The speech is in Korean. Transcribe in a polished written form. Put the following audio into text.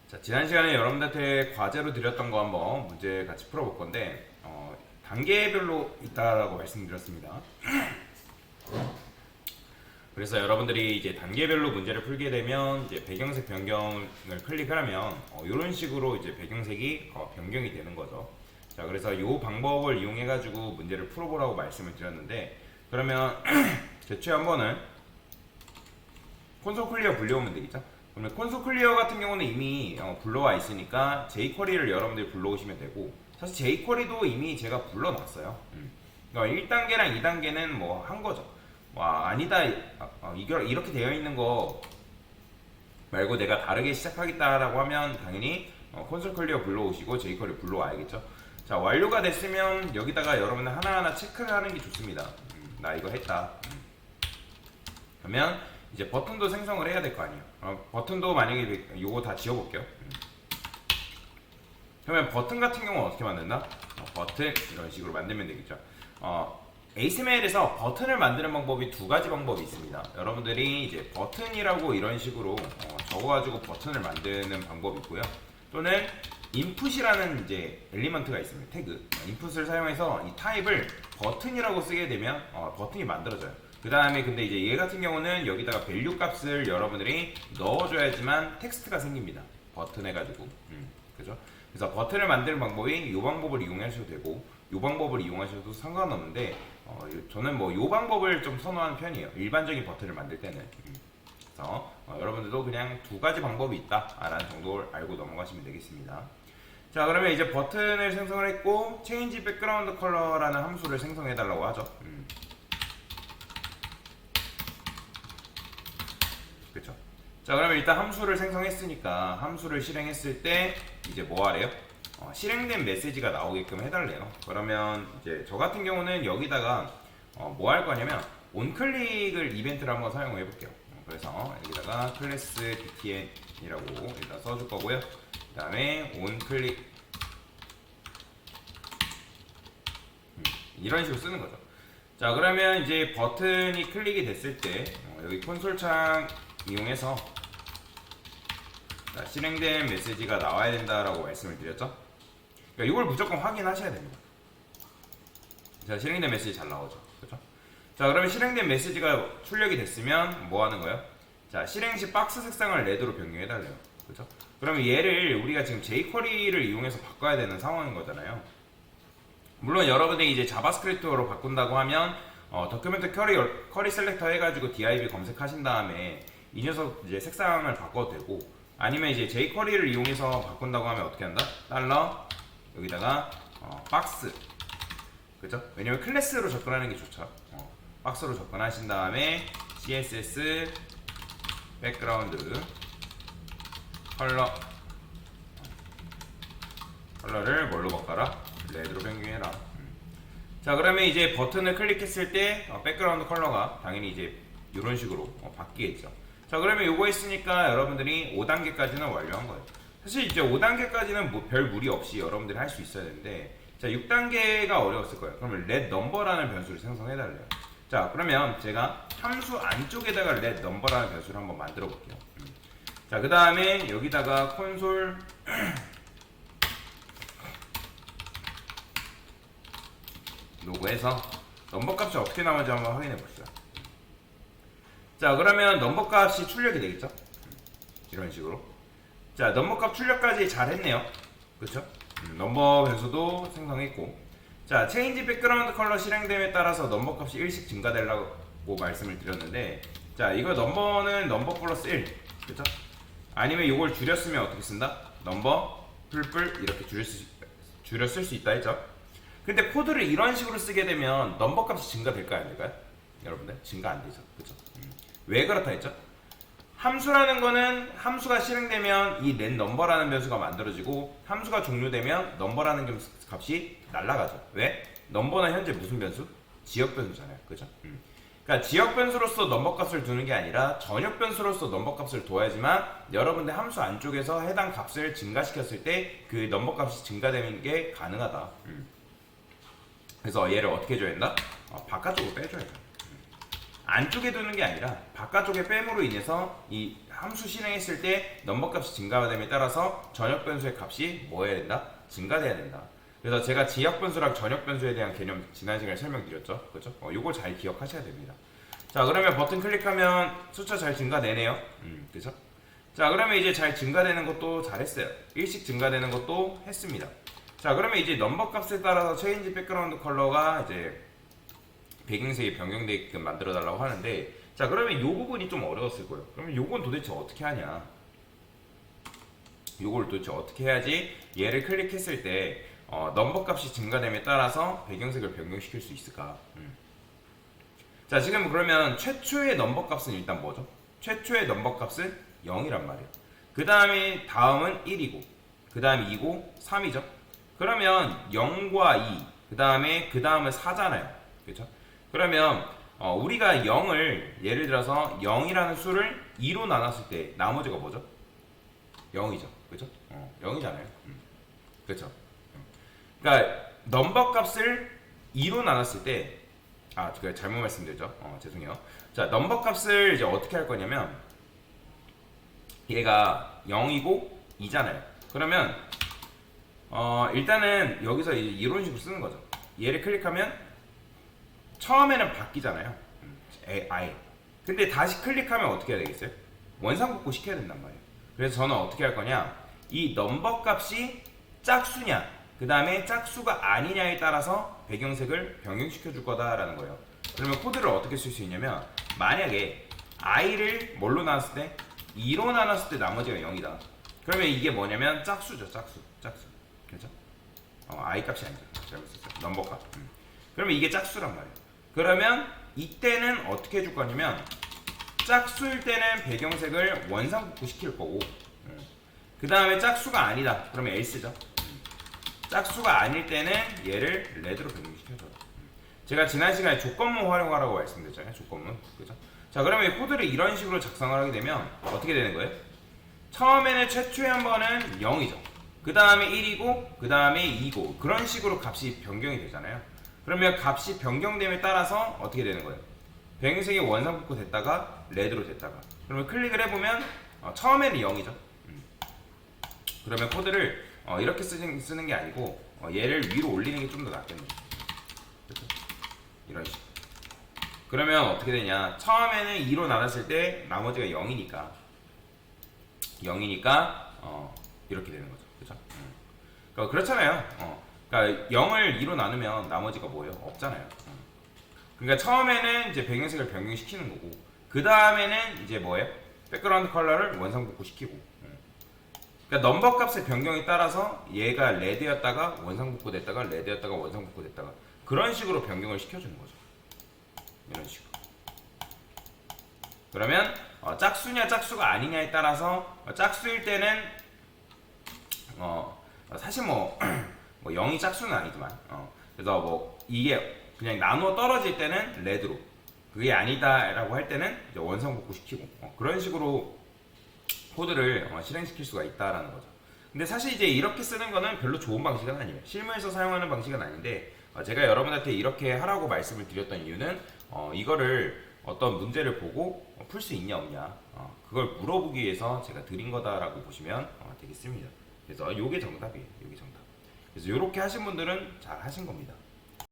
자, 지난 시간에 여러분들한테 과제로 드렸던 거 한번 문제 같이 풀어볼 건데 단계별로 있다라고 말씀드렸습니다. 그래서 여러분들이 이제 단계별로 문제를 풀게 되면 이제 배경색 변경을 클릭을 하면 이런 식으로 이제 배경색이 변경이 되는 거죠. 자, 그래서 이 방법을 이용해 가지고 문제를 풀어보라고 말씀을 드렸는데, 그러면 대체 한번은 콘솔 클리어 불러오면 되겠죠? 그러면 콘솔 클리어 같은 경우는 이미 불러와 있으니까 jQuery를 여러분들이 불러오시면 되고, 사실 jQuery도 이미 제가 불러놨어요. 그러니까 1단계랑 2단계는 뭐 한 거죠. 와, 아니다, 이렇게 되어 있는 거 말고 내가 다르게 시작하겠다라고 하면 당연히 콘솔 클리어 불러오시고 jQuery 불러와야겠죠. 자, 완료가 됐으면 여기다가 여러분들 하나하나 체크를 하는 게 좋습니다. 나 이거 했다. 그러면 이제 버튼도 생성을 해야 될 거 아니에요. 버튼도 만약에 요거 다 지워볼게요. 그러면 버튼 같은 경우는 어떻게 만든다? 버튼 이런 식으로 만들면 되겠죠. ASML에서 버튼을 만드는 방법이 두 가지 방법이 있습니다. 여러분들이 이제 버튼이라고 이런 식으로 적어가지고 버튼을 만드는 방법이 있고요. 또는 인풋이라는 이제 엘리먼트가 있습니다. 태그. 인풋을 사용해서 이 타입을 버튼이라고 쓰게 되면 버튼이 만들어져요. 그 다음에 근데 이제 얘 같은 경우는 여기다가 밸류 값을 여러분들이 넣어줘야지만 텍스트가 생깁니다. 버튼 해가지고. 그죠? 그래서 버튼을 만드는 방법이 이 방법을 이용하셔도 되고, 이 방법을 이용하셔도 상관없는데, 저는 뭐 이 방법을 좀 선호하는 편이에요. 일반적인 버튼을 만들 때는. 그래서 여러분들도 그냥 두 가지 방법이 있다라는 정도를 알고 넘어가시면 되겠습니다. 자, 그러면 이제 버튼을 생성을 했고, change background color라는 함수를 생성해 달라고 하죠. 그렇죠. 자, 그러면 일단 함수를 생성했으니까 함수를 실행했을 때 이제 뭐 하래요? 실행된 메시지가 나오게끔 해달래요. 그러면 이제 저 같은 경우는 여기다가 뭐 할 거냐면 onClick을 이벤트를 한번 사용해 볼게요. 그래서 여기다가 클래스 btn이라고 일단 써줄 거고요. 그 다음에 onClick 이런 식으로 쓰는 거죠. 자, 그러면 이제 버튼이 클릭이 됐을 때 여기 콘솔 창 이용해서 실행된 메시지가 나와야 된다라고 말씀을 드렸죠. 그러니까 이걸 무조건 확인하셔야 됩니다. 자, 실행된 메시지 잘 나오죠. 그렇죠? 자, 그러면 실행된 메시지가 출력이 됐으면 뭐 하는 거예요? 자, 실행 시 박스 색상을 레드로 변경해 달래요. 그렇죠? 그러면 얘를 우리가 지금 jQuery를 이용해서 바꿔야 되는 상황인 거잖아요. 물론 여러분들이 이제 자바스크립트로 바꾼다고 하면 도큐멘트 쿼리 셀렉터 해가지고 div 검색하신 다음에 이 녀석 이제 색상을 바꿔도 되고, 아니면 이제 jQuery를 이용해서 바꾼다고 하면 어떻게 한다? 달러 여기다가 박스, 그죠? 왜냐면 클래스로 접근하는 게 좋죠. 박스로 접근하신 다음에 css 백그라운드 컬러를 뭘로 바꿔라? 레드로 변경해라. 자, 그러면 이제 버튼을 클릭했을 때 백그라운드 컬러가 당연히 이제 이런 식으로 바뀌겠죠. 자, 그러면 요거 했으니까 여러분들이 5단계까지는 완료한 거예요. 사실 이제 5단계까지는 뭐 별 무리 없이 여러분들이 할 수 있어야 되는데, 자, 6단계가 어려웠을 거예요. 그러면 let number라는 변수를 생성해 달래요. 자, 그러면 제가 함수 안쪽에다가 let number라는 변수를 한번 만들어 볼게요. 자, 그 다음에 여기다가 콘솔 로그해서 넘버 값이 어떻게 나오는지 한번 확인해 봅시다. 자, 그러면 넘버 값이 출력이 되겠죠? 이런 식으로. 자, 넘버 값 출력까지 잘 했네요. 그쵸? 넘버 변수도 생성했고. 자, 체인지 백그라운드 컬러 실행됨에 따라서 넘버 값이 1씩 증가되려고 말씀을 드렸는데, 자, 이거 넘버는 넘버 플러스 1. 그쵸? 아니면 이걸 줄였으면 어떻게 쓴다? 넘버 뿔뿔 이렇게 줄여 쓸 수 있다 했죠? 근데 코드를 이런 식으로 쓰게 되면 넘버 값이 증가될까요? 안 될까요? 여러분들? 증가 안 되죠. 그쵸? 왜 그렇다 했죠? 함수라는 거는 함수가 실행되면 이 let number라는 변수가 만들어지고, 함수가 종료되면 number라는 값이 날아가죠. 왜? number는 현재 무슨 변수? 지역 변수잖아요. 그죠? 그러니까 지역 변수로서 넘버 값을 두는 게 아니라 전역 변수로서 넘버 값을 둬야지만 여러분들 함수 안쪽에서 해당 값을 증가시켰을 때 그 넘버 값이 증가되는 게 가능하다. 그래서 얘를 어떻게 해줘야 된다? 바깥쪽으로 빼줘야 된다. 안쪽에 두는 게 아니라 바깥쪽에 뺨으로 인해서 이 함수 실행했을 때 넘버 값이 증가됨에 따라서 전역 변수의 값이 뭐 해야 된다? 증가돼야 된다. 그래서 제가 지역 변수랑 전역 변수에 대한 개념 지난 시간에 설명드렸죠. 그렇죠? 요걸 잘 기억하셔야 됩니다. 자, 그러면 버튼 클릭하면 숫자 잘 증가되네요. 그죠? 자, 그러면 이제 잘 증가되는 것도 잘했어요. 일씩 증가되는 것도 했습니다. 자, 그러면 이제 넘버 값에 따라서 체인지 백그라운드 컬러가 이제 배경색이 변경되게끔 만들어 달라고 하는데, 자, 그러면 이 부분이 좀 어려웠을 거예요. 그러면 요건 도대체 어떻게 하냐? 요걸 도대체 어떻게 해야지 얘를 클릭했을 때 넘버 값이 증가됨에 따라서 배경색을 변경시킬 수 있을까? 자, 지금 그러면 최초의 넘버 값은 일단 뭐죠? 최초의 넘버 값은 0이란 말이에요. 그 다음에 다음은 1이고, 그 다음에 2고 3이죠. 그러면 0과 2, 그 다음은 4잖아요. 그렇죠? 그러면 우리가 0을 예를 들어서 0이라는 수를 2로 나눴을 때 나머지가 뭐죠? 0이죠. 그렇죠? 0이잖아요. 그렇죠? 그러니까 넘버 값을 2로 나눴을 때 제가 잘못 말씀드렸죠. 죄송해요. 자, 넘버 값을 이제 어떻게 할 거냐면 얘가 0이고 2잖아요. 그러면 일단은 여기서 이제 이런 식으로 쓰는 거죠. 얘를 클릭하면 처음에는 바뀌잖아요. 아예. 근데 다시 클릭하면 어떻게 해야 되겠어요? 원상복구 시켜야 된단 말이에요. 그래서 저는 어떻게 할 거냐? 이 넘버 값이 짝수냐, 그 다음에 짝수가 아니냐에 따라서 배경색을 변경시켜 줄 거다라는 거예요. 그러면 코드를 어떻게 쓸 수 있냐면, 만약에 i를 뭘로 나눴을 때? 2로 나눴을 때 나머지가 0이다. 그러면 이게 뭐냐면 짝수죠. 짝수. 그렇죠? i 값이 아니죠. 잘못 썼어요. 넘버 값. 그러면 이게 짝수란 말이에요. 그러면 이때는 어떻게 해줄 거냐면, 짝수일 때는 배경색을 원상복구 시킬 거고, 그 다음에 짝수가 아니다. 그러면 else죠. 짝수가 아닐 때는 얘를 레드로 변경시켜줘요. 제가 지난 시간에 조건문 활용하라고 말씀드렸잖아요. 조건문. 그죠? 자, 그러면 이 코드를 이런 식으로 작성을 하게 되면 어떻게 되는 거예요? 처음에는 최초에 한 번은 0이죠. 그 다음에 1이고, 그 다음에 2고, 그런 식으로 값이 변경이 되잖아요. 그러면 값이 변경됨에 따라서 어떻게 되는 거예요? 배경색이 원상복구 됐다가 레드로 됐다가. 그러면 클릭을 해보면 처음에는 0이죠. 그러면 코드를 이렇게 쓰는 게 아니고 얘를 위로 올리는 게 좀 더 낫겠네요. 그렇죠? 이런 식으로. 그러면 어떻게 되냐? 처음에는 2로 나눴을 때 나머지가 0이니까 이렇게 되는 거죠. 그렇죠? 그러니까 그렇잖아요. 그러니까 0을 2로 나누면 나머지가 뭐예요? 없잖아요. 그러니까 처음에는 이제 배경색을 변경시키는 거고, 그 다음에는 이제 뭐예요? 백그라운드 컬러를 원상복구 시키고. 그러니까 넘버 값의 변경에 따라서 얘가 레드였다가 원상복구 됐다가 레드였다가 원상복구 됐다가 그런 식으로 변경을 시켜주는 거죠. 이런 식으로. 그러면 짝수냐 짝수가 아니냐에 따라서 짝수일 때는 사실 뭐 0이 짝수는 아니지만 그래서 뭐 이게 그냥 나누어 떨어질 때는 레드로, 그게 아니다라고 할 때는 이제 원상복구 시키고 그런 식으로 코드를 실행시킬 수가 있다라는 거죠. 근데 사실 이제 이렇게 쓰는 거는 별로 좋은 방식은 아니에요. 실무에서 사용하는 방식은 아닌데 제가 여러분한테 이렇게 하라고 말씀을 드렸던 이유는 이거를 어떤 문제를 보고 풀 수 있냐 없냐 그걸 물어보기 위해서 제가 드린 거다라고 보시면 되겠습니다. 그래서 요게 정답이에요. 요게 정답. 그래서 요렇게 하신 분들은 잘 하신 겁니다.